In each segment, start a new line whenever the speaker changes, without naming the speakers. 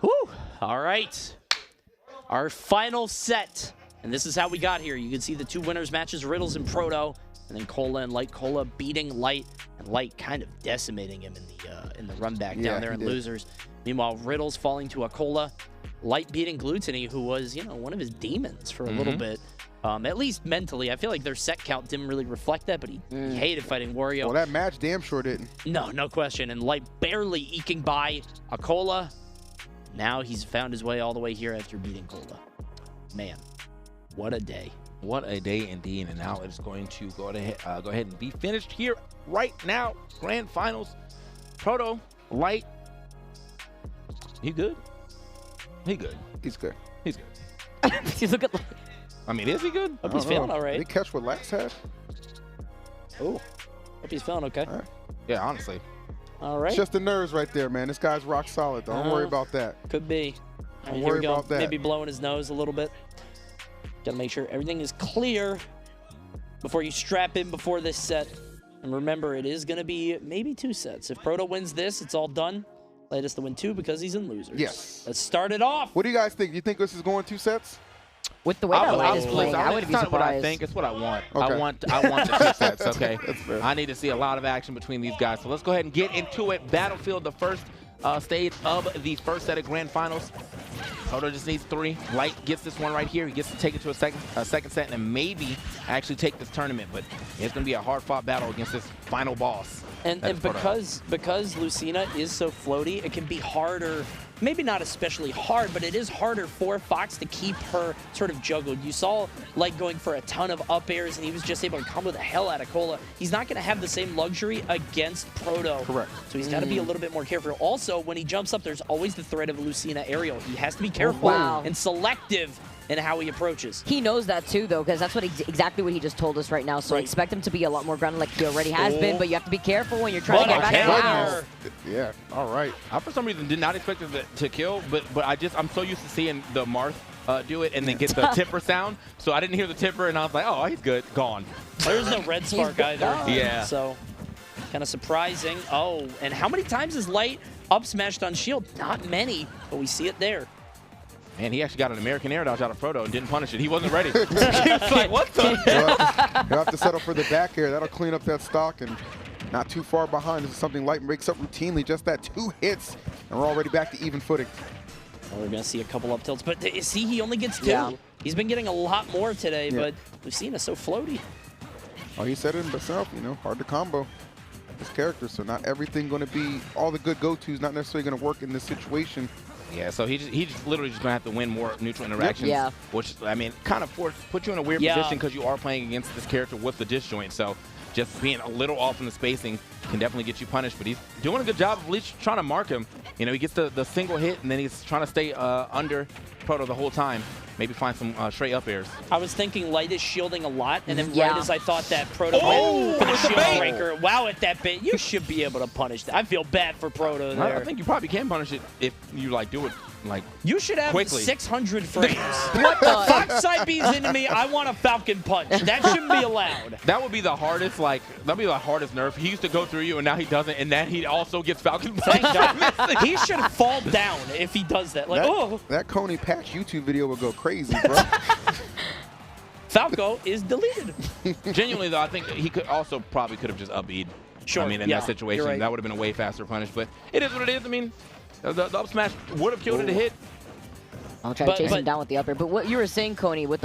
Whew. All right. Our final set. And this is how we got here. You can see the two winners matches, Riddles and Proto, and then Cola and Light. Cola beating Light, and Light kind of decimating him in the run back down there in losers. Meanwhile, Riddles falling to a Cola. Light beating Gluttony, who was, one of his demons for a little bit. At least mentally. I feel like their set count didn't really reflect that, but he hated fighting Wario.
Well, that match damn sure didn't.
No question. And Light barely eking by a Cola. Now he's found his way all the way here after beating Cola. Man, what a day.
What a day indeed. And now it's going to go ahead and be finished here right now. Grand Finals. Proto, Light. He good? He good.
He's good.
He's good.
You look at.
I mean, is he good?
Hope he's feeling all
Did he
right.
catch what Lax had?
Oh, hope he's feeling okay.
All right.
Yeah, honestly.
All right.
It's just the nerves right there, man. This guy's rock solid. Don't worry about that.
Could be.
Don't
Here
worry
we go.
about that.
Maybe blowing his nose a little bit. Gotta make sure everything is clear before you strap in before this set. And remember, it is gonna be maybe 2 sets. If Proto wins this, it's all done. Latest to win 2 because he's in losers.
Yes.
Let's start it off.
What do you guys think? Do you think this is going 2 sets?
With the way that Light is playing, I wouldn't be
It's not what I
surprised.
think. It's what I want.
Okay.
I want the 2 sets, okay?
That's fair.
I need to see a lot of action between these guys. So let's go ahead and get into it. Battlefield, the first stage of the first set of Grand Finals. Proto just needs 3. Light gets this one right here. He gets to take it to a second set and maybe actually take this tournament. But it's going to be a hard-fought battle against this final boss.
And because Lucina is so floaty, it can be harder, maybe not especially hard, but it is harder for Fox to keep her sort of juggled. You saw Light going for a ton of up airs, and he was just able to combo the hell out of Cola. He's not going to have the same luxury against Proto.
Correct.
So he's got to be a little bit more careful. Also, when he jumps up, there's always the threat of Lucina aerial. He has to be careful and selective in how he approaches.
He knows that too, though, because that's what exactly what he just told us right now. So expect him to be a lot more grounded like he already has been, but you have to be careful when you're trying to get back down.
Yeah, all right.
I, for some reason, did not expect it to kill, but I'm so used to seeing the Marth do it and then get the tipper sound. So I didn't hear the tipper, and I was like, oh, he's good. Gone.
There's no red spark either.
Yeah.
So kind of surprising. Oh, and how many times is Light up smashed on shield? Not many, but we see it there.
Man, he actually got an American air dodge out of Proto and didn't punish it. He wasn't ready. He was like, what the?
You'll have to settle for the back air. That'll clean up that stock and not too far behind. This is something Light makes up routinely. Just that 2 hits, and we're already back to even footing.
Well, we're going to see a couple up tilts, but see, he only gets 2.
Yeah.
He's been getting a lot more today, but Lucina's so floaty.
Oh, he said it himself, hard to combo this character. So not everything going to be, all the good go-tos not necessarily going to work in this situation.
Yeah, so he just literally just gonna have to win more neutral interactions.
Yeah.
Which, I mean, kind of put you in a weird position because you are playing against this character with the disjoint. So just being a little off in the spacing can definitely get you punished. But he's doing a good job of at least trying to mark him. He gets the single hit, and then he's trying to stay under Proto the whole time. Maybe find some straight up airs.
I was thinking Light is shielding a lot, and then right as I thought that Proto went for the
it's a
shield
bait.
breaker, wow, at that bit, you should be able to punish that. I feel bad for Proto there.
I think you probably can punish it if you do it
you should have
quickly.
600 frames.
What the?
Fox side B's into me, I want a Falcon Punch. That shouldn't be allowed.
That would be the hardest, that'd be the hardest nerf. He used to go through you, and now he doesn't, and then he also gets Falcon Punch.
Thank God. He should fall down if he does that.
That Coney Patch YouTube video would go crazy, bro.
Falco is deleted.
Genuinely, though, I think he probably could have just up-E'd.
Sure.
I mean, in that situation,
right.
that would have been a way faster punish. But it is what it is. I mean, the up smash would have killed it to hit.
I'll try to chase him down with the upper. But what you were saying, Coney, with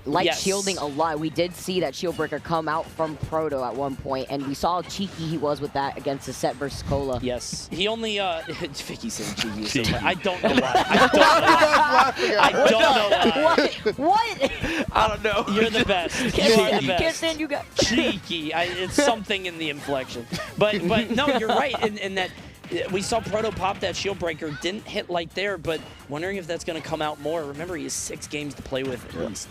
Light shielding a lot, we did see that shield breaker come out from Proto at one point, and we saw how cheeky he was with that against the set versus Cola.
Yes. He only, Vicky's saying cheeky. I don't know why. I don't know why.
What?
I don't know.
You're the best. You are the best.
Can't stand you guys.
Cheeky. It's something in the inflection. But no, you're right in that we saw Proto pop that shield breaker, didn't hit Light there, but wondering if that's going to come out more. Remember, he has 6 games to play with at least.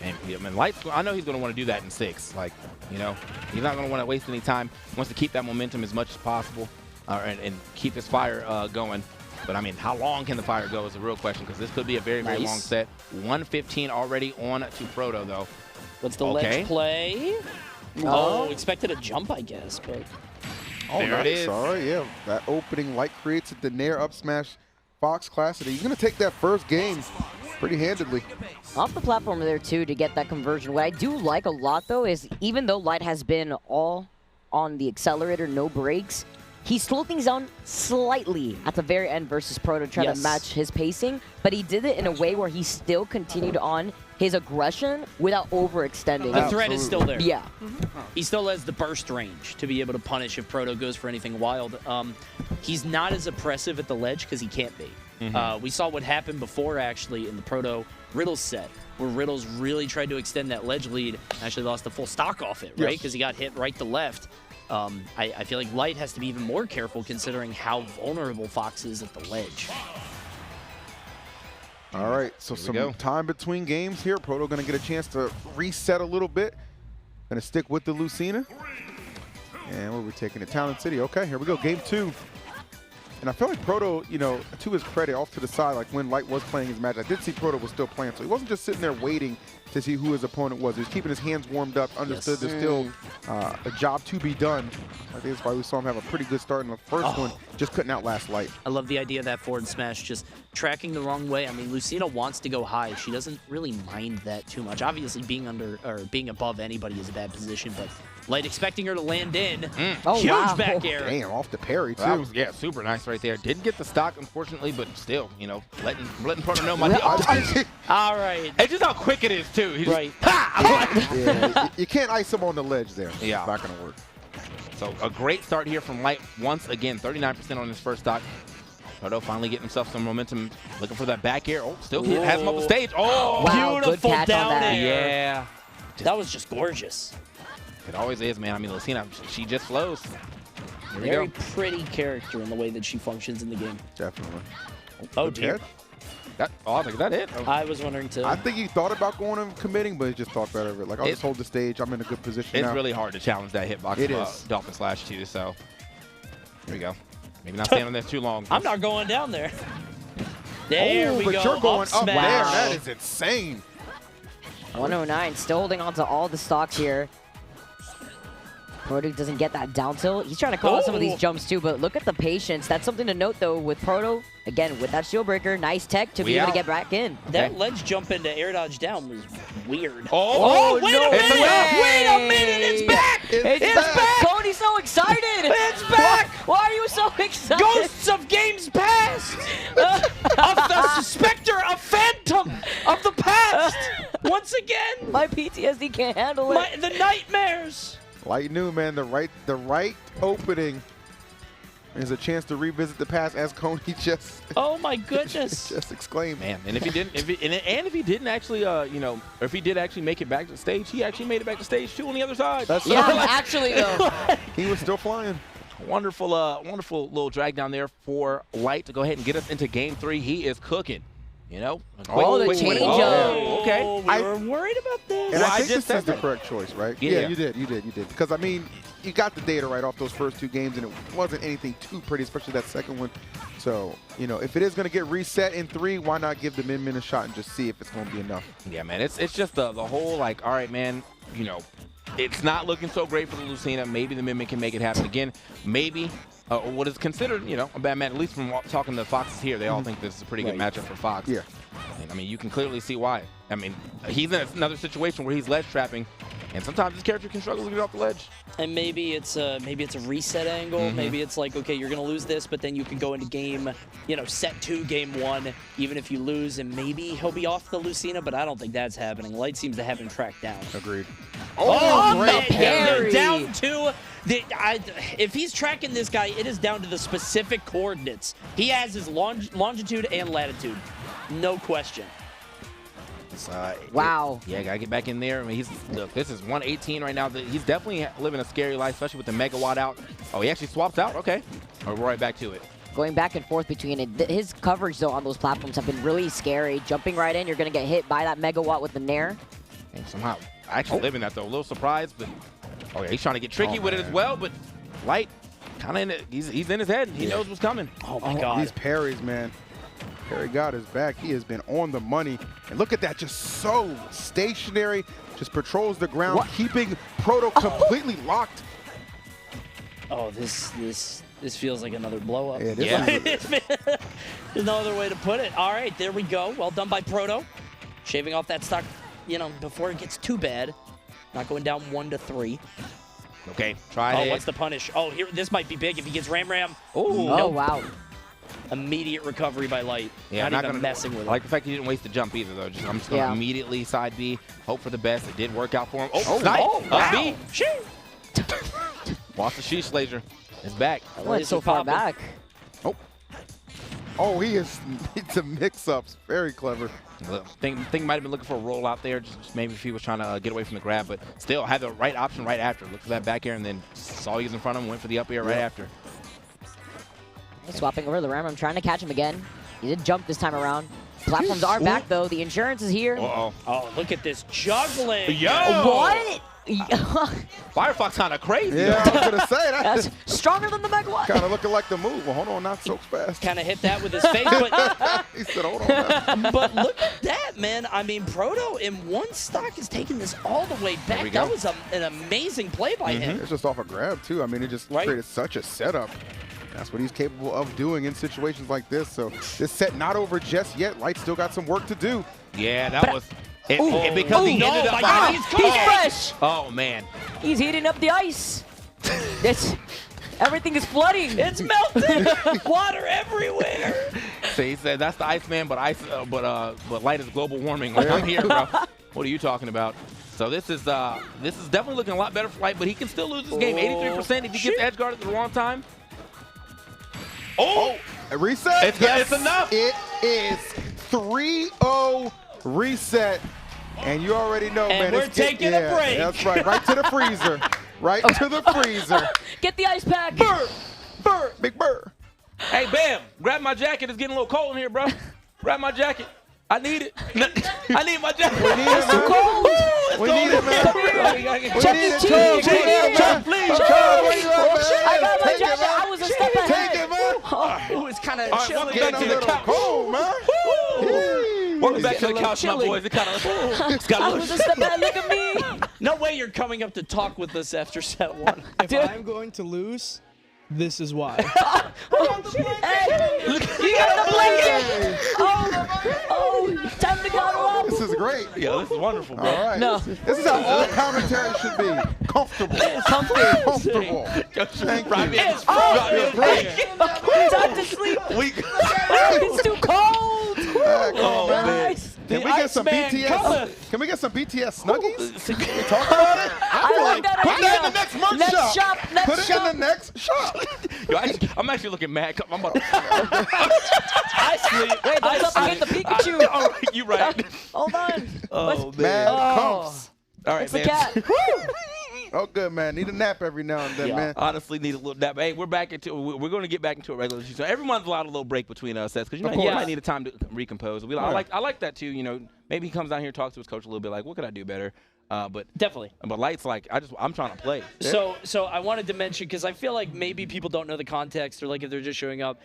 And, I mean, Light, I know he's going to want to do that in 6. He's not going to want to waste any time. He wants to keep that momentum as much as possible and keep his fire going. But, I mean, how long can the fire go is the real question, because this could be a very, very long set. 115 already on to Proto, though.
What's the ledge play? Oh, expected a jump, I guess, but...
Oh,
there
nice.
it is.
All right, yeah. That opening Light creates the Nair up smash Fox Classic. He's going to take that first game pretty handedly.
Off the platform there, too, to get that conversion. What I do like a lot, though, is even though Light has been all on the accelerator, no brakes, he slowed things down slightly at the very end versus Proto, trying to match his pacing, but he did it in a way where he still continued on his aggression without overextending.
The threat is still there.
Yeah.
He still has the burst range to be able to punish if Proto goes for anything wild. He's not as oppressive at the ledge because he can't be. We saw what happened before, actually, in the Proto Riddles set, where Riddles really tried to extend that ledge lead, actually lost the full stock off it, right? Because he got hit right to left. I feel like Light has to be even more careful considering how vulnerable Fox is at the ledge.
All right, so some time between games here. Proto going to get a chance to reset a little bit. Going to stick with the Lucina. And where are we taking it? Talent City. Okay, here we go, game 2. And I feel like Proto, you know, to his credit, off to the side, like when Light was playing his match, I did see Proto was still playing. So he wasn't just sitting there waiting to see who his opponent was. He was keeping his hands warmed up, understood there's still a job to be done. I think that's why we saw him have a pretty good start in the first one, just couldn't outlast Light.
I love the idea of that forward smash, just tracking the wrong way. I mean, Lucina wants to go high. She doesn't really mind that too much. Obviously, being under or being above anybody is a bad position, but Light expecting her to land in. Huge back air.
Damn, off the parry, too.
That was, super nice right there. Didn't get the stock, unfortunately, but still, you know, letting Proto know my
All right.
It's just how quick it is, too. He's
right.
Yeah, you can't ice him on the ledge there.
Yeah.
It's not going to work.
So a great start here from Light once again, 39% on his first stock. Proto finally getting himself some momentum, looking for that back air. Oh, still has him up the stage. Oh,
wow,
beautiful down air.
Yeah.
That was just gorgeous.
It always is, man. I mean, Lucina, she just flows. Here we
Very
go.
pretty character in the way that she functions in the game.
Definitely.
Oh, dear.
I was like, is that it?
I was wondering, too.
I think he thought about going and committing, but he just thought better of it. Like, I'll just hold the stage. I'm in a good position
It's
now.
really hard to challenge that hitbox of Dolphin Slash, too. So here we go. Maybe not staying on there too long.
I'm not going down there. There we go.
But you're going up there.
Smash.
That is insane.
109, still holding on to all the stocks here. Proto doesn't get that down tilt. He's trying to call out some of these jumps too, but look at the patience. That's something to note though with Proto. Again, with that shield breaker, nice tech to be able to get back in.
That ledge jump into air dodge down was weird.
Wait
a minute! Wait a minute! It's back!
It's back! Cody's so excited!
It's back!
Why are you so excited?
Ghosts of games past! Of the specter of phantom of the past! Once again!
My PTSD can't handle it.
The nightmares!
Light knew, man, the right opening is a chance to revisit the past, as Coney just
oh my goodness
just exclaimed.
Man, and if he didn't, if he didn't actually, you know, or if he did actually make it back to the stage, he actually made it back to stage too on the other side.
That's
actually though,
he was still flying.
Wonderful, wonderful little drag down there for Light to go ahead and get us into game 3. He is cooking. You know?
The change up.
Oh, okay.
We were worried about this.
And I think this is the correct choice, right?
Yeah,
you did. Because, I mean, you got the data right off those first 2 games, and it wasn't anything too pretty, especially that second one. So, you know, if it is going to get reset in 3, why not give the Min a shot and just see if it's going to be enough?
Yeah, man. It's just the whole, like, all right, man, you know, it's not looking so great for the Lucina. Maybe the Min can make it happen again. Maybe. What is considered, you know, a bad match, at least from talking to Foxes here, they all think this is a pretty good matchup for Fox.
Yeah.
And, I mean, you can clearly see why. I mean, he's in another situation where he's ledge trapping, and sometimes his character can struggle to get off the ledge.
And maybe it's a reset angle. Maybe it's like, okay, you're gonna lose this, but then you can go into game, you know, set 2, game 1, even if you lose, and maybe he'll be off the Lucina, but I don't think that's happening. Light seems to have him tracked down.
Agreed.
Oh,
great
man, down to if he's tracking this guy, it is down to the specific coordinates. He has his longitude and latitude, no question.
Wow.
Yeah, gotta get back in there. I mean, look, this is 118 right now. He's definitely living a scary life, especially with the megawatt out. Oh, he actually swaps out. Okay, we're right back to it.
Going back and forth between it. His coverage though on those platforms have been really scary. Jumping right in, you're gonna get hit by that megawatt with the Nair.
And somehow actually living that though. A little surprised, but oh yeah, he's trying to get tricky with it as well. But Light, kind of in it. He's in his head. He knows what's coming.
Oh my God.
These parries, man. Perry got his back. He has been on the money. And look at that, just so stationary. Just patrols the ground, keeping Proto completely locked.
Oh, this feels like another blow up.
Yeah,
There's no other way to put it. All right, there we go. Well done by Proto. Shaving off that stock, before it gets too bad. Not going down 1-3.
Okay, try it.
Oh, what's the punish? Oh, here, this might be big if he gets Ram.
Ooh.
Oh, wow.
Immediate recovery by Light.
Yeah,
not even messing with it.
I like the fact he didn't waste the jump either, though. I'm just going to immediately side B, hope for the best. It did work out for him. Oh, nice.
Wow.
B.
Sheesh.
Lost the sheesh laser. It's back.
I went so far back.
Oh, it's a mix-ups. Very clever.
Think might have been looking for a roll out there, just maybe if he was trying to get away from the grab, but still had the right option right after. Looked for that back air and then saw he was in front of him, went for the up air right after.
Swapping over the ram. I'm trying to catch him again. He did jump this time around. Platforms are back, though. The insurance is here.
Uh-oh.
Oh, look at this juggling.
Yo!
What?
Firefox kind of crazy.
Yeah, I was going to say that.
That's stronger than the Megawatt.
Kind of looking like the move. Well, hold on, not so fast.
Kind of hit that with his face, but
He said, hold on. Now.
but look at that, man. I mean, Proto in one stock is taking this all the way back. That was an amazing play by him.
It's just off a grab, too. I mean, it just created such a setup. That's what he's capable of doing in situations like this. So this set not over just yet. Light still got some work to do.
Yeah, that was it because he ended up
God,
He's fresh.
Oh, man.
He's heating up the ice. Everything is flooding.
It's melting. Water everywhere.
So he said that's the Iceman, but Light is global warming. Like, I'm here, bro. What are you talking about? So this is definitely looking a lot better for Light, but he can still lose this game. 83% if he gets edge guard at the wrong time. Oh!
A reset?
It's enough.
It is 3-0 reset. And you already know, man.
We're taking a break.
That's right. Right to the freezer. Right to the freezer.
Get the ice pack.
Burr. Big Burr.
Hey, Bam, grab my jacket. It's getting a little cold in here, bro. Grab my jacket. I need it. I need my jacket.
We need it, man.
Too cold.
We need it, man.
Chuck E. Cheese.
Please.
I got my jacket. I was a step ahead.
Take it, man.
Oh, it's kind of chilly.
Welcome back to the couch.
Cold, man.
Welcome back to the couch, my boys. It got
I
a
was a
little
step ahead. Look at me.
No way you're coming up to talk with us after set one.
If I'm going to lose, this is why.
Hey, you got the blanket. Oh, time to cuddle up.
This is great.
Yeah, this is wonderful, bro.
All right.
No.
This is how all commentary should be. Comfortable. Comfortable. Thank you.
Time to sleep. It's too cold.
Oh, man.
Nice.
Can we get some BTS? Can we get some BTS Snuggies? Can we talk about it?
I like that
Put
idea.
that in the next merch
Next
shop.
shop.
Put
Next
it
shop.
in the next shop.
Yo, I'm actually looking mad. I'm about to.
I sleep.
Wait, don't suffocate the Pikachu.
Oh, you right.
Hold on.
Oh,
Mad
Oh.
comps.
All right,
It's the
man.
cat.
Oh, good, man. Need a nap every now and then, man.
Honestly, need a little nap. Hey, we're back into. We're going to get back into a regular season. So everyone's allowed a little break between sets because
Of
you
course.
might need a time to recompose. I like that too. You know, maybe he comes down here, talks to his coach a little bit, like, what could I do better? But
Definitely.
Light's like, I'm trying to play.
So I wanted to mention, because I feel like maybe people don't know the context, or like if they're just showing up.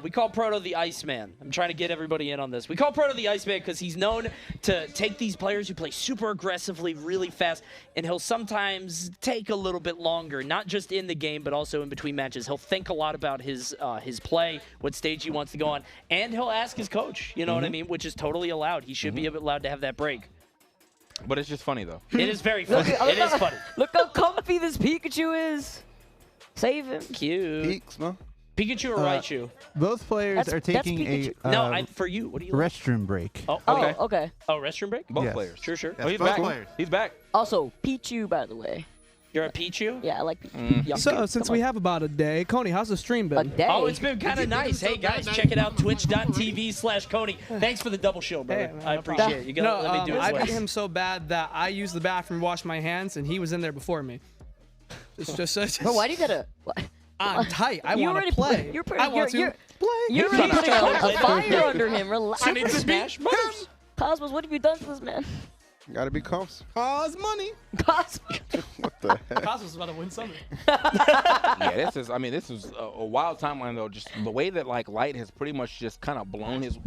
We call Proto the Iceman. I'm trying to get everybody in on this. We call Proto the Iceman because he's known to take these players who play super aggressively, really fast, and he'll sometimes take a little bit longer, not just in the game, but also in between matches. He'll think a lot about his play, what stage he wants to go on, and he'll ask his coach, you know what I mean, which is totally allowed. He should be allowed to have that break.
But it's just funny though.
It is very funny. It is funny.
Look how comfy this Pikachu is. Save him.
Cute.
Peaks, man.
Pikachu or Raichu?
Both players are taking
Pikachu.
a
No, for you. What do you like?
restroom break.
Oh, okay.
Oh, okay.
Oh, restroom break?
Both
Yes.
players.
Sure.
Oh, he's
both
back.
players.
He's back.
Also, Pichu, by the way.
You're a Pichu?
Yeah, I like Pichu. Young
So,
dude.
since
Come
we
on.
have about a day, Coney, how's the stream
a
been?
day.
Oh, it's been kind of nice. Hey, guys, check it out. Twitch.tv/Coney. Thanks for the double show, brother.
Hey, man,
I
no
appreciate
problem.
it. You gotta let me do it
I beat
twice.
him so bad that I used the bathroom to wash my hands, and he was in there before me. It's just
But why do you gotta? What?
I'm tight. I
You
want
already
to play.
play- you're pretty-
I want
you're-
to play.
You're
He's
already
trying
putting
to
a fire under him. Relax.
I need to smash moves.
Cosmos, what have you done to this man?
Gotta be comps.
Cause money.
Cosmos.
What the heck?
Cosmos is about to win something.
Yeah, this is a wild timeline though. Just the way that like Light has pretty much just kind of blown his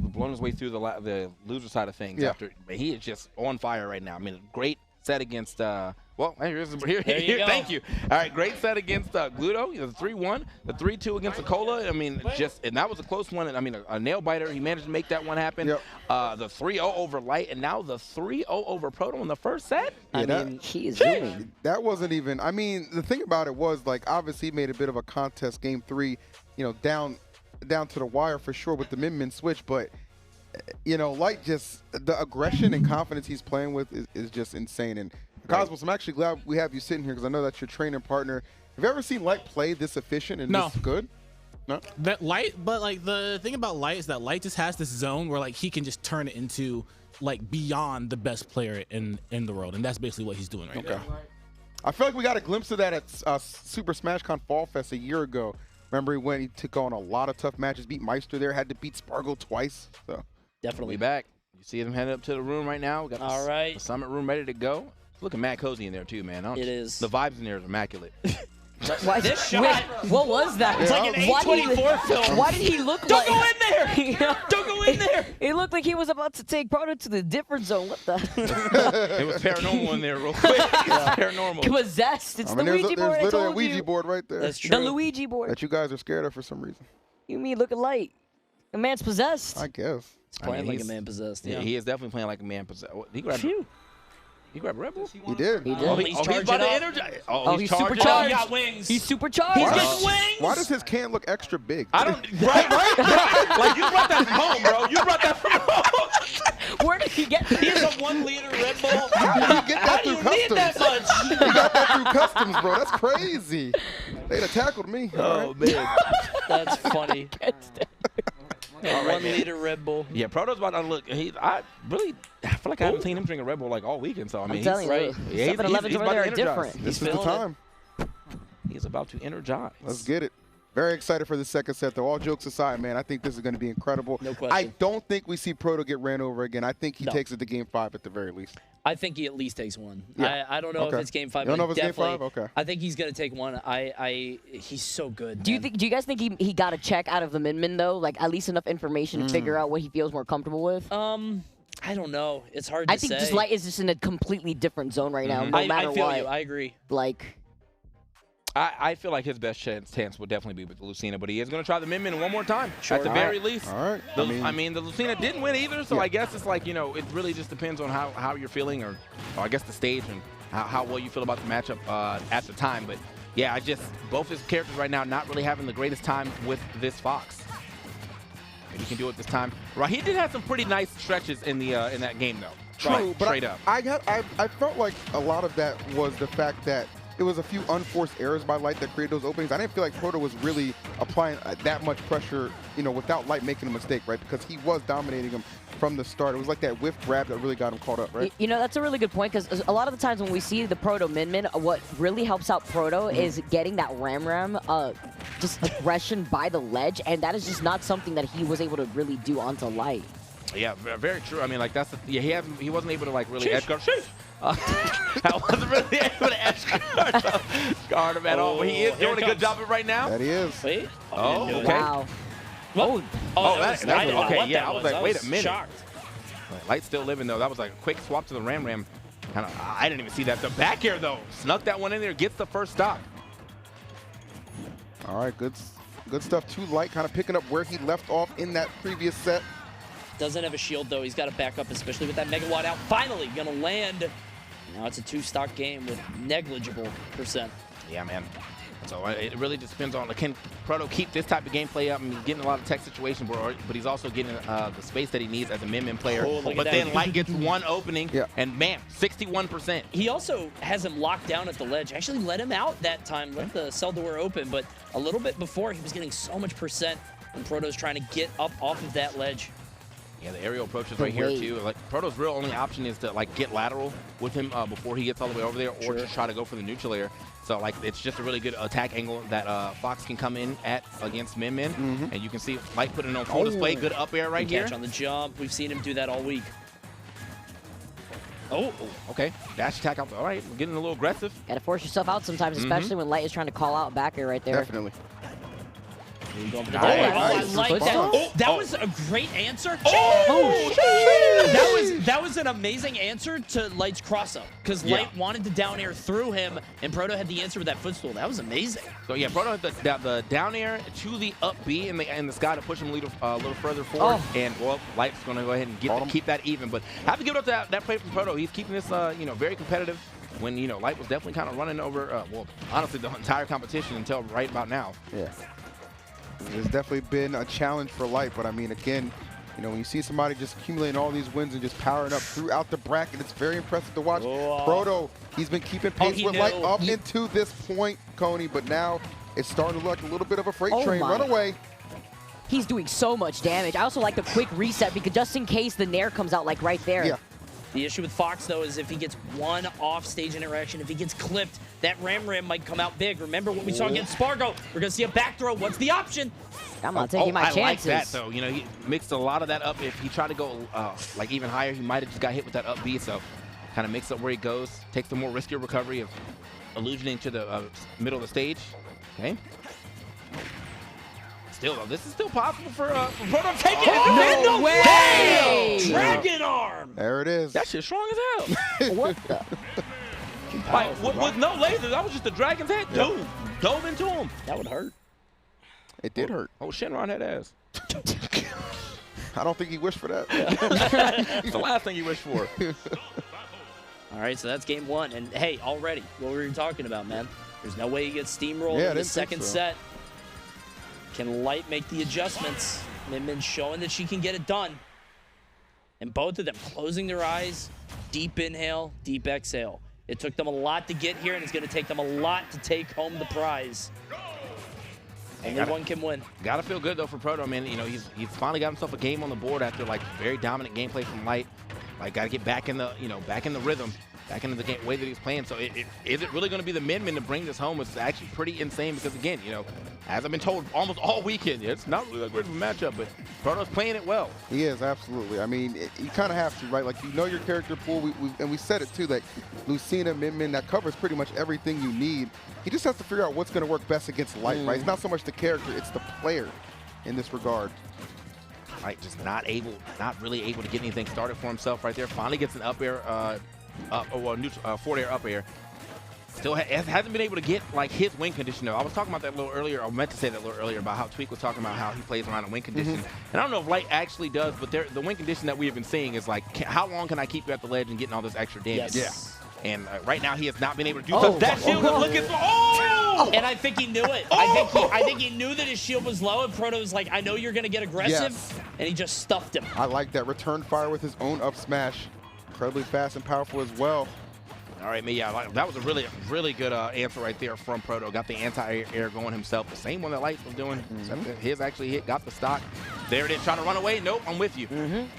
way through the loser side of things.
Yeah.
After he is just on fire right now. I mean, great set against Well, here, thank you. All right, great set against Gluto. The 3-1, the 3-2 against Acola. I mean, and that was a close one. I mean, a nail biter. He managed to make that one happen.
Yep.
The 3-0 over Light, and now the 3-0 over Proto in the first set.
Yeah,
I mean, he is zooming.
That wasn't even. I mean, the thing about it was, like, obviously he made a bit of a contest game 3, you know, down to the wire for sure with the min switch, but. You know, Light just, the aggression and confidence he's playing with is just insane. And Cosmos, I'm actually glad we have you sitting here because I know that's your training partner. Have you ever seen Light play this efficient and this good? No?
That Light, but like the thing about Light is that Light just has this zone where like he can just turn it into like beyond the best player in the world. And that's basically what he's doing right now.
I feel like we got a glimpse of that at Super Smash Con Fall Fest a year ago. Remember he took on a lot of tough matches, beat Meister there, had to beat Spargo twice. So.
Definitely.
We back. You see them headed up to the room right now. We got the summit room ready to go. It's looking mad cozy in there too, man.
It is.
The vibes in there is immaculate.
Why,
this shot.
What was that?
It's like an A24 film.
Why did he look
Don't
like?
go in there! Don't go in there!
It looked like he was about to take Proto to the different zone. What the?
It was paranormal in there real quick. Paranormal.
Possessed. It's the
there's
Ouija board.
literally a
told
Ouija
you.
board right there.
That's true.
The Luigi board.
That you guys are scared of for some reason.
You mean looking light? The man's possessed.
I guess.
He's playing like a man possessed.
Yeah, he is definitely playing like a man possessed. He grabbed Red Bull?
He did.
He did.
Oh,
He's
he's
charging
about to
up.
energize.
He's
charging
supercharged.
up.
He got wings.
He's supercharged.
He's getting wings.
Why does his can look extra big?
I don't. Right. Like you brought that from home, bro. You brought that from home.
Where did he get
He has a 1 liter Red Bull.
How did he get
How
that
do
through
you need that
customs?
much?
He got that through customs, bro. That's crazy. They'd have tackled me.
Oh man.
That's funny. A 1 liter Red Bull.
Yeah, Proto's about to look. I feel like I haven't seen him drink a Red Bull like all weekend. So I mean,
I'm telling you,
he's
7-Elevens over
about
there
to
are
energize.
different.
This is the
feeling
time.
He's about to energize.
Let's get it. Very excited for the second set, though. All jokes aside, man, I think this is going to be incredible.
No question.
I don't think we see Proto get ran over again. I think he takes it to Game 5 at the very least.
I think he at least takes one.
Yeah.
I don't know if it's Game 5.
You don't know if it's Game
definitely-
5? Okay.
I think he's going to take one. He's so good.
Do you guys think he got a check out of the Min though? Like at least enough information to figure out what he feels more comfortable with?
I don't know. It's hard to say.
I think just Light is just in a completely different zone right now, no matter
I feel
what.
you. I agree.
Like.
I feel like his best chance would definitely be with Lucina, but he is going to try the Min one more time at the very least.
All right.
I mean, the Lucina didn't win either, so I guess it's like, you know, it really just depends on how you're feeling or I guess the stage and how well you feel about the matchup at the time. But, yeah, both his characters right now not really having the greatest time with this Fox. And he can do it this time. Right, he did have some pretty nice stretches in that game, though.
True, but
straight up.
I felt like a lot of that was the fact that it was a few unforced errors by Light that created those openings. I didn't feel like Proto was really applying that much pressure, you know, without Light making a mistake, right? Because he was dominating him from the start. It was like that whiff grab that really got him caught up, right?
You know, that's a really good point because a lot of the times when we see the Proto Min, what really helps out Proto is getting that Ram, just aggression by the ledge, and that is just not something that he was able to really do onto Light.
Yeah, very true. I mean, like he wasn't able to like really edge guard. I wasn't really able to edge guard him at all. But he is doing a good job of it right now.
That he is.
Wait.
Oh, okay.
Wow.
That's okay. Yeah, I was like, wait a minute.
Shocked.
Light's still living though. That was like a quick swap to the Ram. I didn't even see that. The back air though, snuck that one in there, gets the first stop.
All right, good stuff too. Light kind of picking up where he left off in that previous set.
Doesn't have a shield, though. He's got to back up, especially with that Megawatt out. Finally going to land. Now it's a 2-stock game with negligible %.
Yeah, man. So it really just depends on, can Proto keep this type of gameplay up? I mean, he's getting a lot of tech situations, but he's also getting the space that he needs as a Min player. But then Light gets one opening, and man, 61%.
He also has him locked down at the ledge. Actually let him out that time, let the cell door open, but a little bit before, he was getting so much % when Proto's trying to get up off of that ledge.
Yeah, the aerial approach is right here too. Like Proto's real only option is to like get lateral with him before he gets all the way over there, or just try to go for the neutral air. So like it's just a really good attack angle that Fox can come in at against Min, and you can see Light putting on full display. Good up air right here.
Catch on the jump. We've seen him do that all week. Oh,
okay. Dash attack out. All right, we're getting a little aggressive.
Gotta force yourself out sometimes, especially when Light is trying to call out back air right there.
Definitely.
Going for the
Oh,
down air.
nice.
I like that.
Oh,
That was a great answer. That was an amazing answer to Light's cross-up because Light wanted to down air through him, and Proto had the answer with that footstool. That was amazing.
So yeah, Proto had the down air to the up B in the sky to push him a little further forward, and well, Light's going to go ahead and keep that even. But have to give it up to that play from Proto. He's keeping this very competitive. When Light was definitely kind of running over, well, honestly, the entire competition until right about now.
Yeah. There's definitely been a challenge for Light, but I mean, again, when you see somebody just accumulating all these wins and just powering up throughout the bracket, it's very impressive to watch.
Whoa.
Proto, he's been keeping pace with Light up into this point, Coney, but now it's starting to look like a little bit of a freight train runaway.
He's doing so much damage. I also like the quick reset because just in case the Nair comes out like right there.
Yeah.
The issue with Fox, though, is if he gets one off-stage interaction, if he gets clipped, that Ram might come out big. Remember what we saw against Spargo. We're going to see a back throw. What's the option?
I'm not taking my chances.
I like that, though. He mixed a lot of that up. If he tried to go like even higher, he might have just got hit with that up B. So kind of mix up where he goes, takes the more riskier recovery of illusioning to the middle of the stage. Okay. Still, though, this is still possible for Proto to take it.
No way!
Dragon
arm!
There it is.
That shit's strong as hell.
What the?
Like, with no lasers, that was just the dragon's head. Dude, dove into him.
That would hurt.
It did hurt.
Oh, Shenron had ass.
I don't think he wished for that.
It's the last thing you wish for.
All right, so that's game one. And, hey, already, what were you talking about, man? There's no way he gets steamrolled in the second set. Can Light make the adjustments? Min showing that she can get it done. And both of them closing their eyes, deep inhale, deep exhale. It took them a lot to get here, and it's going to take them a lot to take home the prize. Only one can win.
Gotta feel good though for Proto, man. He's finally got himself a game on the board after like very dominant gameplay from Light. Like gotta get back in the back in the rhythm, back into the way that he's playing. So is it really going to be the Min to bring this home? It's actually pretty insane because again, as I've been told almost all weekend, it's not really that great of a matchup, but Proto's playing it well.
He is, absolutely. I mean, you kind of have to, right? Like, your character pool, and we said it too, that Lucina, Min, that covers pretty much everything you need. He just has to figure out what's going to work best against Light, right? It's not so much the character, it's the player in this regard.
Light just not really able to get anything started for himself right there. Finally gets an up air, forward air up air. Still hasn't been able to get like his win condition though. I was talking about that a little earlier. I meant to say that a little earlier about how Tweak was talking about how he plays around a win condition. And I don't know if Light actually does, but the win condition that we have been seeing is like, how long can I keep you at the ledge and getting all this extra damage?
Yes.
Yeah. And right now he has not been able to do so. That shield is looking for.
And I think he knew it. I think he knew that his shield was low, and Proto was like, I know you're going to get aggressive, and he just stuffed him.
I like that return fire with his own up smash. Incredibly fast and powerful as well.
All right, man, yeah, that was a really good answer right there from Proto. Got the anti-air going himself, the same one that Light was doing. His actually hit, got the stock. There it is, trying to run away. Nope, I'm with you.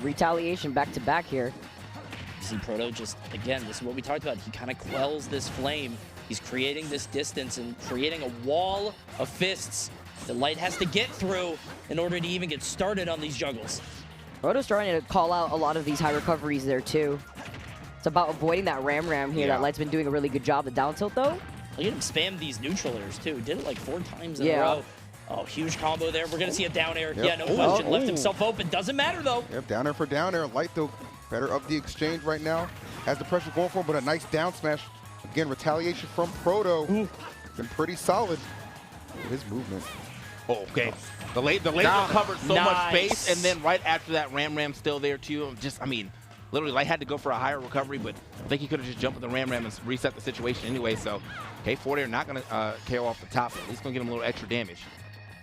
Retaliation back to back here.
See, Proto just, again, this is what we talked about. He kind of quells this flame. He's creating this distance and creating a wall of fists that Light has to get through in order to even get started on these juggles.
Proto's trying to call out a lot of these high recoveries there, too. It's about avoiding that Ram here. That Light's been doing a really good job. The down tilt, though.
Look at him spam these neutral airs, too. Did it like 4 times in a row. Oh, huge combo there. We're going to see a down air. Yeah, no question. Left himself open. Doesn't matter, though.
Yep, down air for down air. Light, though, better up the exchange right now. Has the pressure going for him, but a nice down smash. Again, retaliation from Proto. Been pretty solid with his movement.
Oh, okay. The laser covered so much space, and then right after that, Ram still there, too. I mean, literally, Light had to go for a higher recovery, but I think he could have just jumped with the Ram and reset the situation anyway. So, okay, forward air not going to KO off the top, but at least going to get him a little extra damage.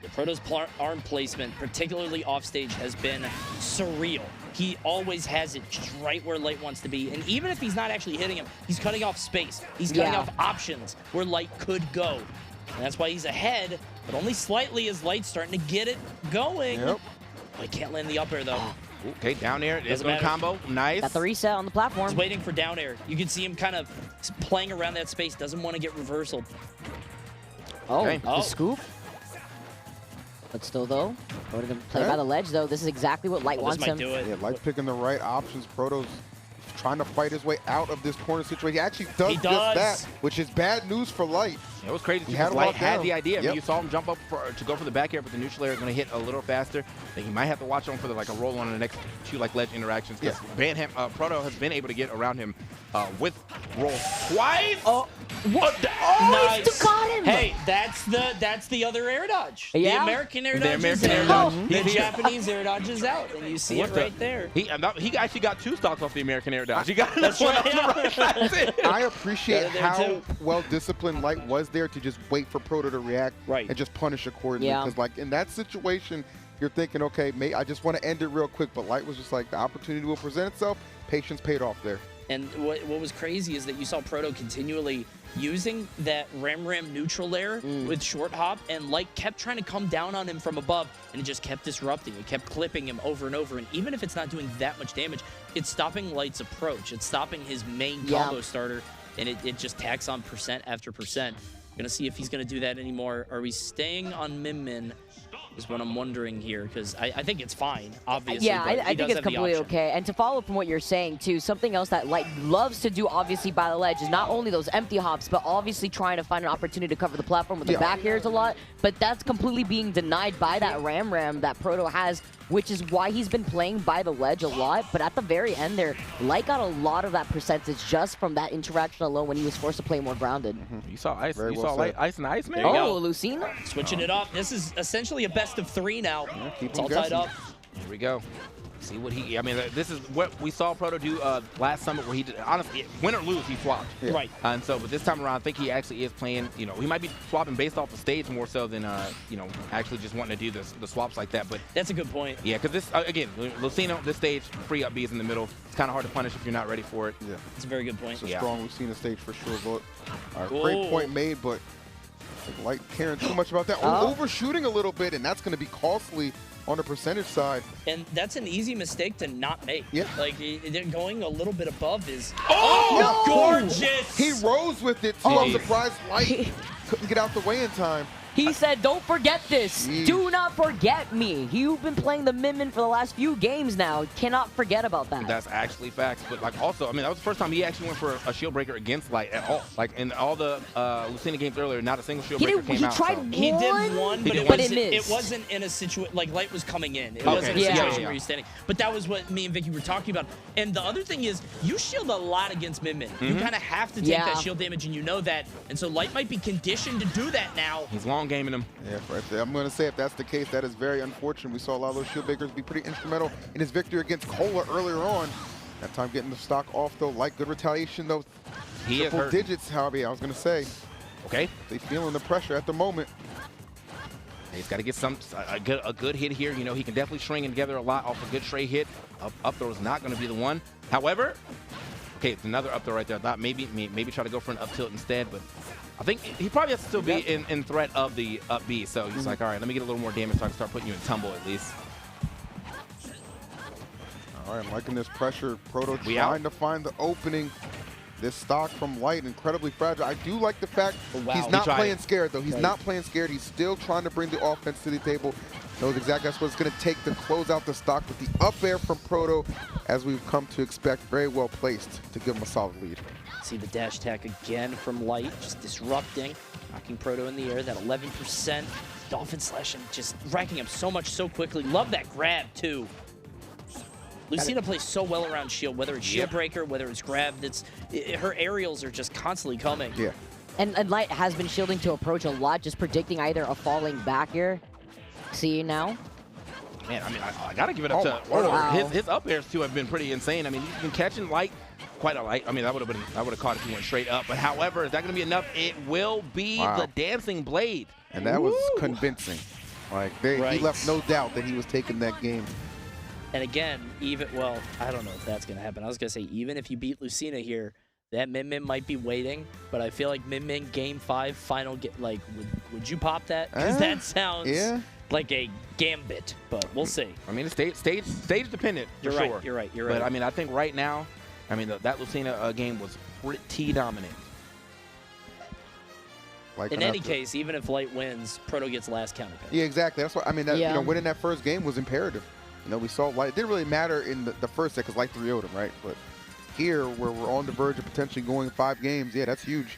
The Proto's arm placement, particularly offstage, has been surreal. He always has it just right where Light wants to be. And even if he's not actually hitting him, he's cutting off space. He's cutting off options where Light could go. And that's why he's ahead, but only slightly as Light's starting to get it going.
Yep.
Oh, he can't land the up air, though.
Okay, down air. It's going to combo. Nice.
Got the reset on the platform.
He's waiting for down air. You can see him kind of playing around that space. Doesn't want to get reversal.
The scoop. But still, though, we're going to play by the ledge, though. This is exactly what Light wants him.
Do it.
Yeah, Light's picking the right options. Proto's trying to fight his way out of this corner situation. He actually does just that, which is bad news for Light.
It was crazy. Light had the idea. I mean, you saw him jump up to go for the back air, but the neutral air is going to hit a little faster. I think he might have to watch him for like a roll on the next 2 like ledge interactions. Because Proto has been able to get around him with roll twice.
Oh, what?
Nice.
He still got him.
Hey, that's the other air dodge.
Yeah?
The American air dodge is out. The Japanese air dodge is out, and you see it right there.
He actually got 2 stocks off the American air dodge. He got
That's right.
I appreciate how well disciplined Light was there to just wait for Proto to react and just punish accordingly. Because like in that situation, you're thinking, okay, I just want to end it real quick. But Light was just like, the opportunity will present itself. Patience paid off there.
And what was crazy is that you saw Proto continually using that Ram neutral air with short hop, and Light kept trying to come down on him from above, and it just kept disrupting. It kept clipping him over and over, and even if it's not doing that much damage, it's stopping Light's approach. It's stopping his main combo starter, and it just tacks on percent after percent. Gonna see if he's gonna do that anymore. Are we staying on Min is what I'm wondering here, because I think it's fine, obviously.
Yeah, I think it's completely okay. And to follow from what you're saying, too, something else that Light loves to do, obviously, by the ledge is not only those empty hops, but obviously trying to find an opportunity to cover the platform with the back airs a lot. But that's completely being denied by that Ram that Proto has, which is why he's been playing by the ledge a lot. But at the very end there, Light got a lot of that percentage just from that interaction alone when he was forced to play more grounded.
You saw Ice. You saw Light, Ice and Ice, man.
Oh, Lucina.
Switching it up. This is essentially a best of 3 now. It's all tied up.
Here we go. See what I mean, this is what we saw Proto do last summit, where he did, honestly, win or lose, he swapped.
Right.
And so, but this time around, I think he actually is playing, he might be swapping based off the stage more so than, actually just wanting to do the swaps like that. But
that's a good point.
Yeah, because this, again, Lucina, this stage, free up B is in the middle. It's kind of hard to punish if you're not ready for it.
Yeah.
It's a very good point.
It's a strong Lucina stage for sure. But great point made, but Light caring too much about that. Overshooting a little bit, and that's going to be costly on the percentage side.
And that's an easy mistake to not make.
Yeah.
Like, going a little bit above is...
Oh,
no! Gorgeous!
He rose with it, too. I'm surprised Light couldn't get out the way in time.
He said, don't forget this. Do not forget me. You've been playing the Min for the last few games now. Cannot forget about that.
That's actually facts. But, like, also, I mean, that was the first time he actually went for a shield breaker against Light at all. Like, in all the Lucina games earlier, not a single shield breaker came out.
He did one, but it wasn't in a situation, like, Light was coming in. It wasn't a situation where he's standing. But that was what me and Vicky were talking about. And the other thing is, you shield a lot against Min. You kind of have to take that shield damage, and you know that. And so Light might be conditioned to do that now.
He's long gaming him.
Yeah, I'm going to say if that's the case, that is very unfortunate. We saw a lot of those shield breakers be pretty instrumental in his victory against Cola earlier on. That time getting the stock off, though. Light, good retaliation, though.
He is hurt.
Digits, Hobby, I was going to say.
Okay.
They feeling the pressure at the moment.
He's got to get a good hit here. You know, he can definitely string together a lot off a good tray hit. Up throw is not going to be the one. However, okay, it's another up throw right there. I thought maybe try to go for an up tilt instead, but I think he probably has to still be in threat of the up B. So he's like, all right, let me get a little more damage so I can start putting you in tumble at least.
All right, I'm liking this pressure. Proto trying to find the opening. This stock from Light, incredibly fragile. I do like the fact he's not playing scared, though. He's not playing scared. He's still trying to bring the offense to the table. Knows exactly that's what it's going to take to close out the stock with the up air from Proto, as we've come to expect. Very well placed to give him a solid lead.
See the dash attack again from Light, just disrupting, knocking Proto in the air. That 11% Dolphin Slash and just racking up so much so quickly. Love that grab, too. Lucina plays so well around shield, whether it's shield breaker, whether it's grab. Her aerials are just constantly coming.
Yeah.
And Light has been shielding to approach a lot, just predicting either a falling back air. See now?
Man, I mean, I got to give it up to Proto. His up airs, too, have been pretty insane. I mean, he's been catching Light quite a light. I mean, I would have caught if he went straight up. But however, is that going to be enough? It will be the dancing blade.
And that was convincing. Like, he left no doubt that he was taking that game.
And again, well, I don't know if that's going to happen. I was going to say, even if you beat Lucina here, that Min might be waiting. But I feel like Min Game 5 final, would you pop that? Because that sounds like a gambit, but we'll see.
I mean, it's stage dependent, for sure.
You're right.
But I mean, I think right now, I mean, that Lucina game was pretty dominant.
In any case, even if Light wins, Proto gets last counter pick.
Yeah, exactly. That's what I mean. Winning that first game was imperative. We saw Light. It didn't really matter in the first set because Light 3-0'd him, right? But here where we're on the verge of potentially going 5 games, yeah, that's huge.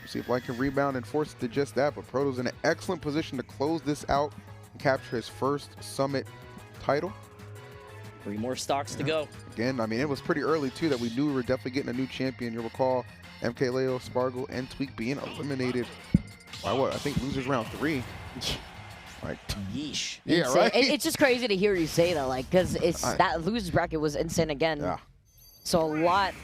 We'll see if Light can rebound and force it to just that, but Proto's in an excellent position to close this out and capture his first Summit title.
3 more stocks to go.
Again, I mean, it was pretty early, too, that we knew we were definitely getting a new champion. You'll recall MK Leo, Spargle, and Tweak being eliminated by what? I think losers round 3. Like,
yeesh.
Yeah, right?
It's just crazy to hear you say that, like, because it's that losers bracket was insane again.
Yeah.
So a lot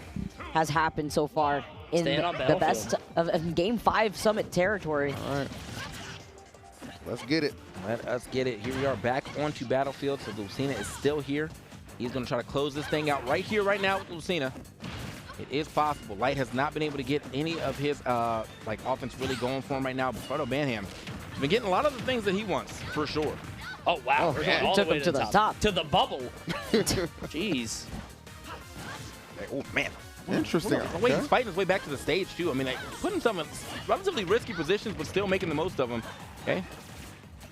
has happened so far in the best of Game 5 Summit territory.
All right. Let's get it.
Let us get it. Here we are back onto Battlefield. So Lucina is still here. He's going to try to close this thing out right here, right now with Lucina. It is possible. Light has not been able to get any of his like offense really going for him right now. But ProtoBanham has been getting a lot of the things that he wants, for sure.
Oh, wow.
Oh,
Yeah, all
took
the way
him to the top.
To the bubble. Jeez.
Oh, man.
Interesting.
The way he's fighting his way back to the stage, too. I mean, like, putting himself in relatively risky positions, but still making the most of them. Okay.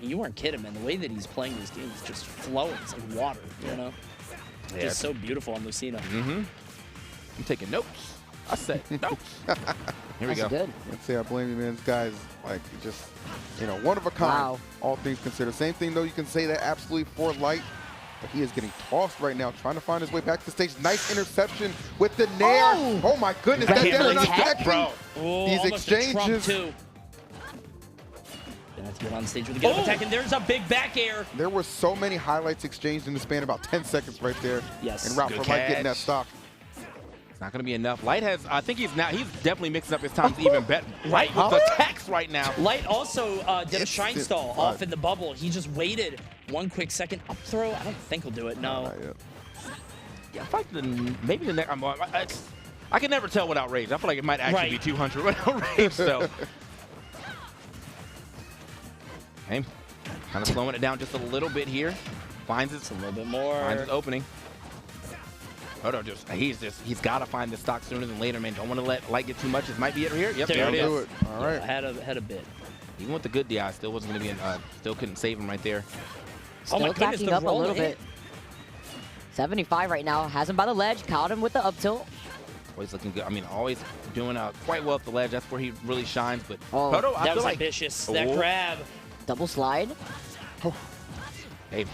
You weren't kidding, man. The way that he's playing this game is just flowing. It's like water, you know?
Yeah.
Just so beautiful on Lucina.
Mm-hmm. I'm taking notes. I said notes. Here we go.
That's good.
Let's say I blame you, man. This guy's like just, you know, one of a kind.
Wow.
All things considered. Same thing though. You can say that absolutely for Light, but he is getting tossed right now, trying to find his way back to the stage. Nice interception with the nair. Oh my goodness,
Right
that
in
nair
the
not
head,
connecting.
Oh,
These
almost a Trump,
exchanges.
too. Gonna have to get on stage with a good attack, and there's a big back air.
There were so many highlights exchanged in the span of about 10 seconds right there.
Yes.
En route
Good
for Light getting that
catch.
stock.
It's not going to be enough. Light has, I think he's definitely mixing up his times even better. Light with the text right now.
Light also did a shine
Instant
stall
five.
off in the bubble. He just waited 1 quick second. Up throw, I don't think he'll do it, no.
Not yet.
Yeah, I feel like maybe the next, I can never tell without rage. I feel like it might actually be 200 without rage, so. Okay, kind of slowing it down just a little bit here. Finds it
A little bit more.
Finds his opening. Proto he's got to find the stock sooner than later, man. Don't want to let Light get too much. This might be it here. Yep, there it
There it
is.
Do it. All right.
Yeah, had a bit.
Even with the good DI, still wasn't going to be, still couldn't save him right there.
Oh my
Still
goodness,
backing
the
up a
roll
little
hit.
bit. 75 right now. Has him by the ledge. Caught him with the up tilt.
Always looking good. I mean, always doing quite well at the ledge. That's where he really shines. But
Oh,
Proto, I
That
feel
was
like
ambitious. That grab.
Double slide.
Hey,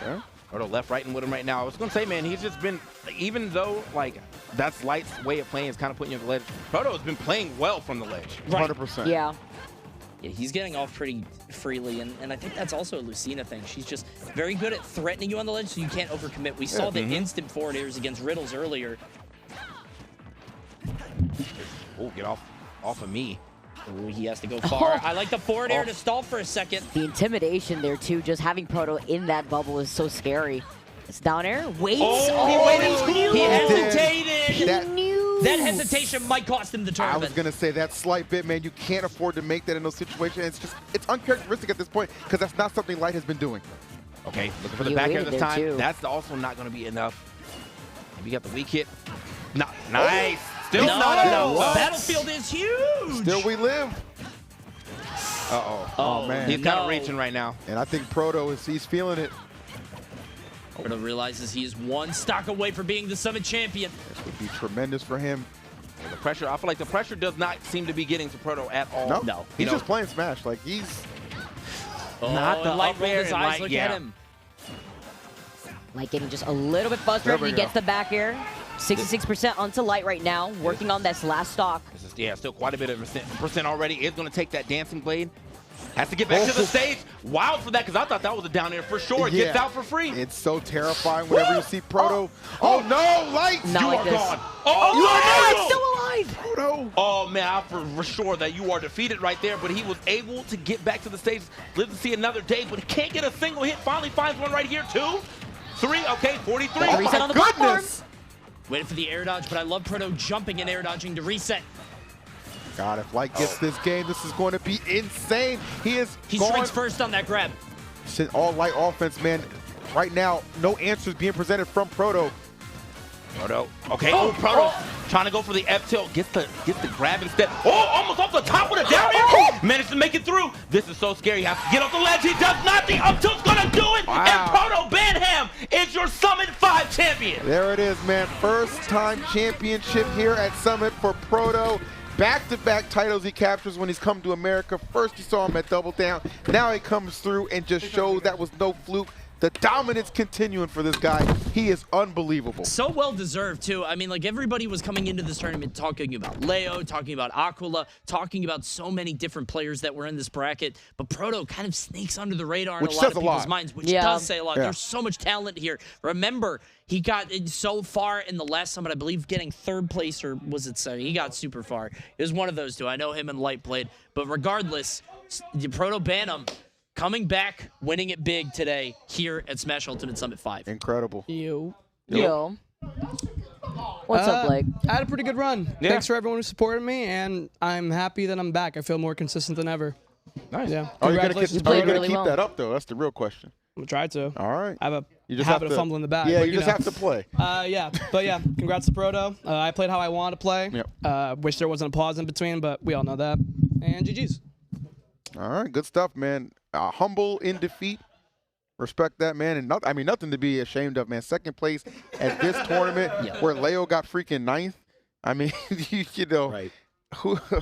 Proto left right and with him right now. I was gonna say, man, he's just been, even though like that's Light's way of playing is kind of putting you on the ledge. Proto has been playing well from the ledge.
Right.
100%.
Yeah.
Yeah, he's getting off pretty freely, and I think that's also a Lucina thing. She's just very good at threatening you on the ledge so you can't overcommit. We saw the instant forward airs against Riddles earlier.
Oh, get off of me.
Ooh, he has to go far. I like the forward air to stall for a second.
The intimidation there, too. Just having Proto in that bubble is so scary. It's down air. Waits.
He hesitated.
He
That-
knew.
That hesitation might cost him the
I
tournament.
was going to say that slight bit, man. You can't afford to make that in those situations. It's uncharacteristic at this point because that's not something Light has been doing.
Okay, looking for the
He
back air
waited
this
there,
time.
too.
That's also not going to be enough. Maybe you got the weak hit. Nice. Still
No,
not
no,
enough.
Battlefield is huge.
Still we live. Uh-oh. Oh, man.
He's kind
No.
of reaching right now.
And I think Proto he's feeling it.
Proto realizes he is 1 stock away from being the Summit champion.
This would be tremendous for him.
Yeah, the pressure, I feel like the pressure does not seem to be getting to Proto at all.
No.
No.
He's
You know,
just playing Smash. Like, he's...
Not the
and Light
up
rolled
air
his
and
eyes.
Light-
Look
yeah.
at him.
Light getting just a little bit frustrated.
There
He
we
gets
go.
the back air. 66% onto Light right now. Working on this last stock.
This is, yeah, still quite a bit of percent already. Is going to take that dancing blade. Has to get back to the stage. Wild for that, because I thought that was a down air for sure.
Yeah.
Gets out for free.
It's so terrifying whenever you see Proto. Oh, no, Light!
Not
You
like
are
this.
gone.
Oh,
you are
Light's still alive.
Proto!
Oh, man, I for sure that you are defeated right there, but he was able to get back to the stage, live to see another day, but he can't get a single hit. Finally finds one right here, 2, 3, okay, 43.
Oh, reset on the platform.
Waiting for the air dodge, but I love Proto jumping and air dodging to reset.
God, if Light gets this game, this is going to be insane.
He
gone
strikes first on that grab.
all Light offense, man. Right now, no answers being presented from Proto.
Proto. Okay. Oh, Proto. Trying to go for the F tilt. Gets the grab instead. Oh, almost off the top with a down air. Managed to make it through. This is so scary. He has to get off the ledge. He does not. The up tilt's gonna do it.
Wow.
And ProtoBanham is your Summit 5
champion.
There it is, man. First time championship here at Summit for Proto. Back-to-back titles he captures when he's come to America. First you saw him at Double Down. Now he comes through and just shows that was no fluke. The dominance continuing for this guy. He is unbelievable.
So well deserved too. I mean, like everybody was coming into this tournament talking about Leo, talking about Aquila, talking about so many different players that were in this bracket. But Proto kind of sneaks under the radar in a lot of people's minds, which does say a lot. There's so much talent here. Remember, he got so far in the last summit, I believe, getting third place, or was it second? He got super far. It was one of those two. I know him and Light played. But regardless, ProtoBanham coming back, winning it big today here at Smash Ultimate Summit 5.
Incredible.
Yo.
What's up, Blake?
I had a pretty good run.
Yeah.
Thanks for everyone who supported me, and I'm happy that I'm back. I feel more consistent than ever.
Nice.
Yeah.
Are you going to keep
really well.
that up, though? That's the real question.
I'm going to try to.
All right.
I have a
You just
habit
have
of
to
fumbling the bag.
Yeah,
but,
you just have to play.
Yeah. But yeah, congrats to Proto. I played how I wanted to play.
Yep.
Wish there wasn't a pause in between, but we all know that. And GG's.
All right, good stuff, man. Humble in defeat. Respect that, man. And nothing to be ashamed of, man. Second place at this tournament where Leo got freaking ninth. I mean, you know,
Right.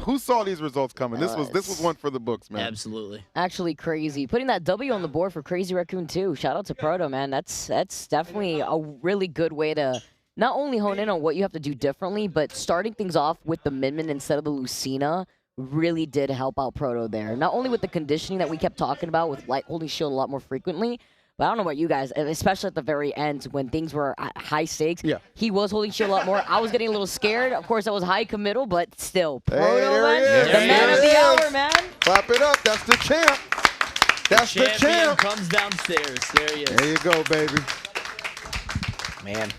Who saw these results coming? This was one for the books, man.
Absolutely.
Actually crazy. Putting that W on the board for Crazy Raccoon too. Shout out to Proto, man. That's definitely a really good way to not only hone in on what you have to do differently, but starting things off with the Min instead of the Lucina really did help out Proto there. Not only with the conditioning that we kept talking about with light holding shield a lot more frequently, but I don't know about you guys, especially at the very end when things were at high stakes.
Yeah.
He was holding shield a lot more. I was getting a little scared. Of course, that was high committal, but still. Proto,
there he
man,
is.
the man of the hour, man.
Clap it up. That's the champ. That's the champ.
Comes downstairs. There he is.
There you go, baby.
Man,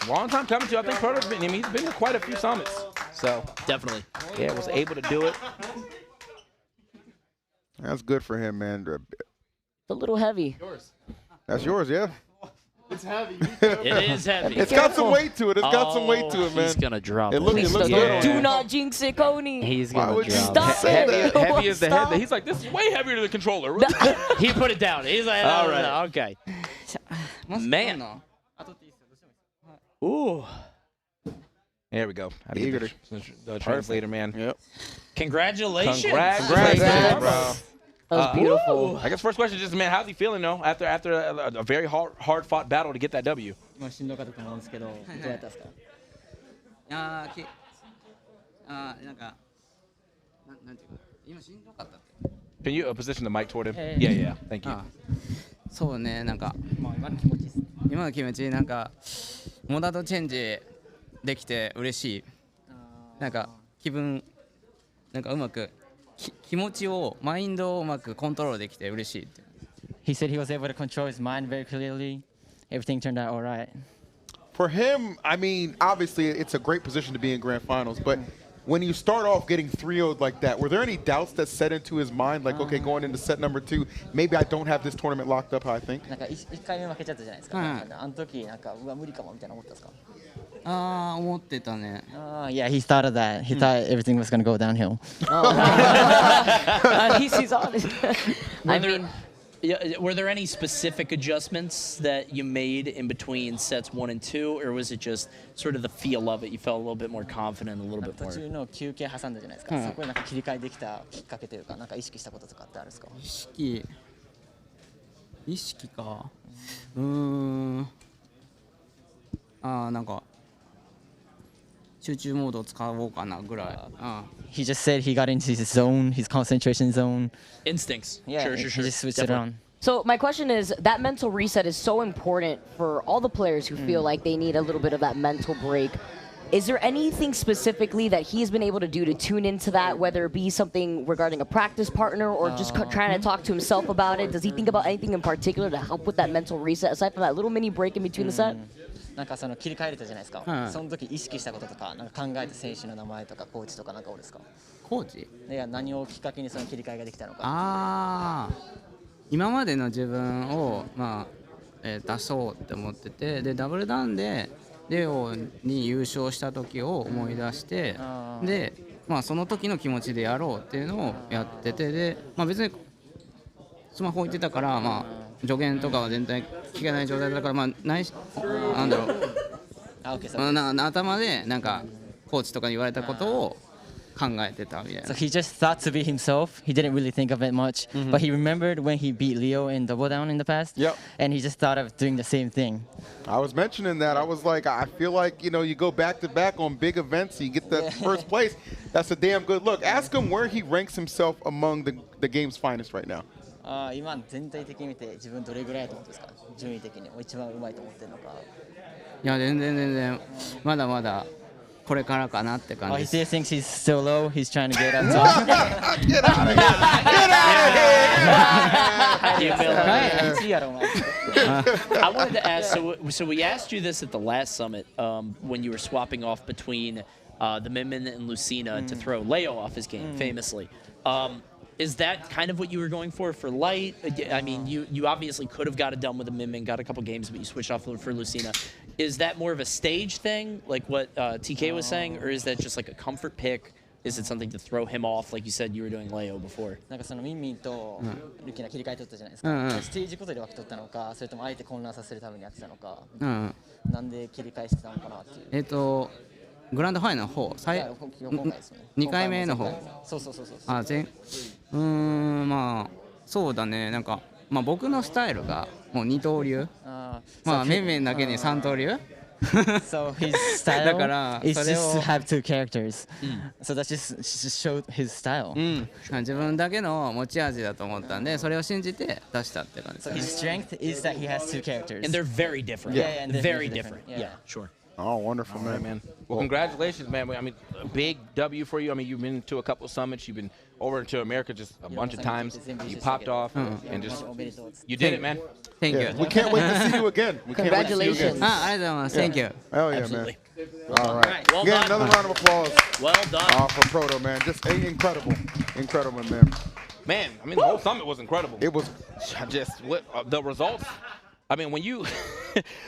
long time coming to. I think Proto, I mean, he's been to quite a few summits. So,
Definitely.
yeah, was able to do it.
That's good for him, man.
A little heavy.
That's yours, yeah.
It's heavy.
It is heavy.
It's got some weight to it. It's got some weight to it, man.
He's going to drop it.
It looks good on
Do
him.
not jinx it, Coney.
He's
Why
gonna
would you
drop
Stop
say
it.
that?
Heavy as the
Stop.
head. He's like, this is way heavier than the controller.
He put it down. He's like, all right. Okay. Man. Ooh.
There we go. I
Eager
need the translator, man.
Yep.
Congratulations.
Congratulations, bro.
That was beautiful.
I guess first question is just, man, how's he feeling, though, after a very hard-fought battle to get that W?
まあしんどかったと思うんですけど、どうやったんですか？
なんかなんていうか今しんどかったって
Can you position the mic toward him? Yeah. Thank you.
そうねなんか
まあ今の気持ちです。
今の気持ちなんかモダドチェンジできて嬉しいなんか気分なんかうまく気持ちをマインドをうまくコントロールできて嬉しいって
He said he was able to control his mind very clearly. Everything turned out all right.
For him, I mean, obviously it's a great position to be in grand finals, but when you start off getting 3-0'd like that, were there any doubts that set into his mind, like, okay, going into set number 2, maybe I don't have this tournament locked up how I think?
なんか1回目負けちゃったじゃないですか。あの時なんかうわ無理かもみたいな思ったんですか？
思ってたね
Yeah, he thought of that. He thought everything was gonna go downhill.
He's honest. I mean,
Were there any specific adjustments that you made in between sets 1 and 2, or was it just sort of the feel of it? You felt a little bit more confident, a little bit
途
more.
中の休憩挟んだじゃないですか。そこでなんか切り替えできたきっかけというか、なんか意識したこととかってあるんですか？
意識かなんか集中モードを使おうかなぐらい
He just said he got into his zone, his concentration zone.
Instincts.
Yeah,
Sure.
he just switched it on.
so my question is, that mental reset is so important for all the players who feel like they need a little bit of that mental break. Is there anything specifically that he's been able to do to tune into that, whether it be something regarding a practice partner or just trying to talk to himself about it? Does he think about anything in particular to help with that mental reset, aside from that little mini break in between the set?
なんかその切り替えれたじゃないですか。その時意識したこととか、なんか考えた選手の名前とかコーチとかなんかどうですか？
コーチ
いや何をきっかけにその切り替えができたのか。
今までの自分を、出そうって思っててでダブルダウンでレオに優勝した時を思い出してで、その時の気持ちでやろうっていうのをやっててで、別にスマホ置いてたから、助言とかは全然聞けない状態だから、まあ、なんだろう、頭でなんかコーチとかに言われたことを考えてたみたいな。
So he just thought to be himself. He didn't really think of it much, but he remembered when he beat Leo in Double Down in the past.
Yep.
And he just thought of doing the same thing.
I was mentioning that. I was like, I feel like, you know, you go back to back on big events, you get that first place. That's a damn good look. Ask him where he ranks himself among the game's finest right now.
今全体的に見て自分どれぐらいだと思うんですか？順位的に一番うまいと思ってるのか。
いや全然まだまだこれからかなって感じ
He
です。
still thinks he's still low. He's trying to get up top.
Get out of here! Get out of here!
I wanted to ask, so we asked you this at the last summit when you were swapping off between the Min and Lucina to throw Leo off his game, famously. Is that kind of what you were going for Light? I mean, you obviously could have got it done with a Min, got a couple games, but you switched off for Lucina. Is that more of a stage thing, like what TK was saying, or is that just like a comfort pick? Is it something to throw him off, like you said you were doing Leo before?
なんかそのミンミンとルキナ切り替え取ったじゃないですか。ステージごとで分け取ったのか、それともあえて混乱させるためにやってたのか。なんで切り替えしてたのかなっていう。
グランドファイナルの方、2回目の方。
そう。
まあそうだね、なんかまあ僕のスタイルがもう二刀流。まあメンだけに三刀流。
So his style is just to have two characters. So that just showed his style.
自分だけの持ち味だと思ったんで、それを信じて出したって感じ。
So his strength is that he has two characters.
And they're very different.
Yeah, and
very different. Yeah, sure.
Oh, wonderful,
All right, man. Well, congratulations, man. I mean, a big W for you. I mean, you've been to a couple summits. You've been over to America just a bunch of times. You popped off and just you did it, man.
Thank you.
We can't wait to see you again.
Congratulations.
ありがとうございます。Thank you.
Hell yeah,
Absolutely.
man. All right.
Well
Again,
done.
another round of applause.
Well done.
For Proto, man. Just incredible, man.
Man, I mean, the whole summit was incredible.
It was
just the results. I mean, when you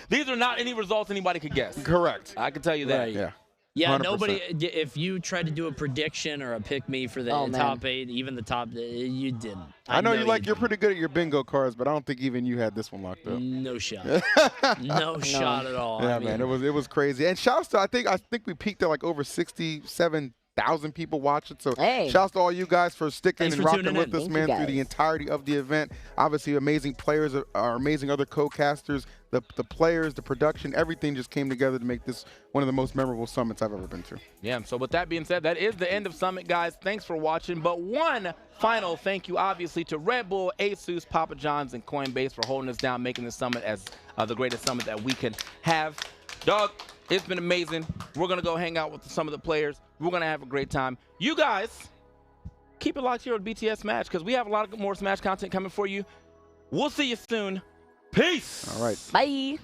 these are not any results anybody could guess.
Correct.
I can tell you that.
Right.
Yeah.
Yeah,
100%.
nobody. If you tried to do a prediction or a pick me for the top 8, even the top, you didn't.
I know you're pretty good at your bingo cards, but I don't think even you had this one locked up.
No shot. No shot at all.
Yeah,
I mean,
man, it was crazy. And shouts to I think we peaked at like over 67,000 people watching. So shouts to all you guys for sticking and rocking with us, man, through the entirety of the event. Obviously, amazing players, our amazing other co-casters, the players, the production, everything just came together to make this one of the most memorable summits I've ever been to.
Yeah, so with that being said, that is the end of Summit, guys. Thanks for watching. But one final thank you, obviously, to Red Bull, Asus, Papa John's, and Coinbase for holding us down, making this summit as the greatest summit that we can have. Dog, it's been amazing. We're going to go hang out with some of the players. We're going to have a great time. You guys, keep it locked here with BTS Smash because we have a lot more Smash content coming for you. We'll see you soon. Peace.
All right.
Bye.